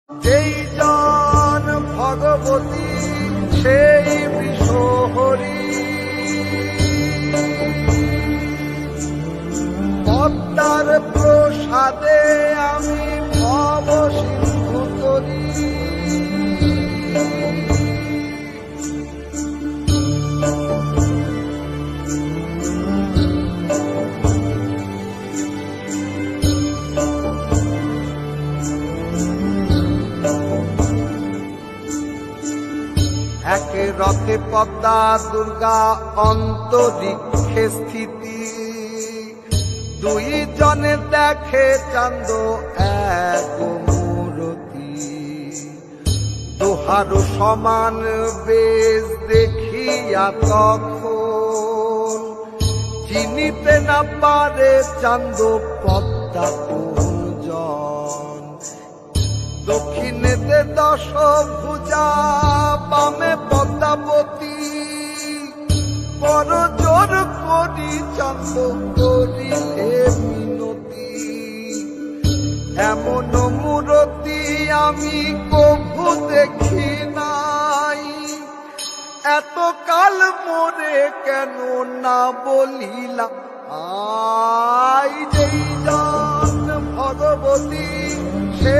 যেই জন ভগবতী সেই বিশ্বহরি, পদ্মার প্রসাদে আমি ভব সিন্ধু তরি। এক রথে পদ্মা দুর্গা অন্তরিক্ষে স্থিতি, দুই জনে দেখে চান্দ এক মূরতি। দোহার সমান বেশ দেখিয়া তখন চিনিতে না পারে চান্দ পদ্মা কোন জন। দক্ষিণেতে দশভুজা বামে পদ্মাবতী, বড় জোর করি চান্দ করিলে মিনতি। এমন মূরতি আমি কভু দেখি নাই, এত কাল মোরে কেন না বলিলাম। আই যেই জন ভগবতী সে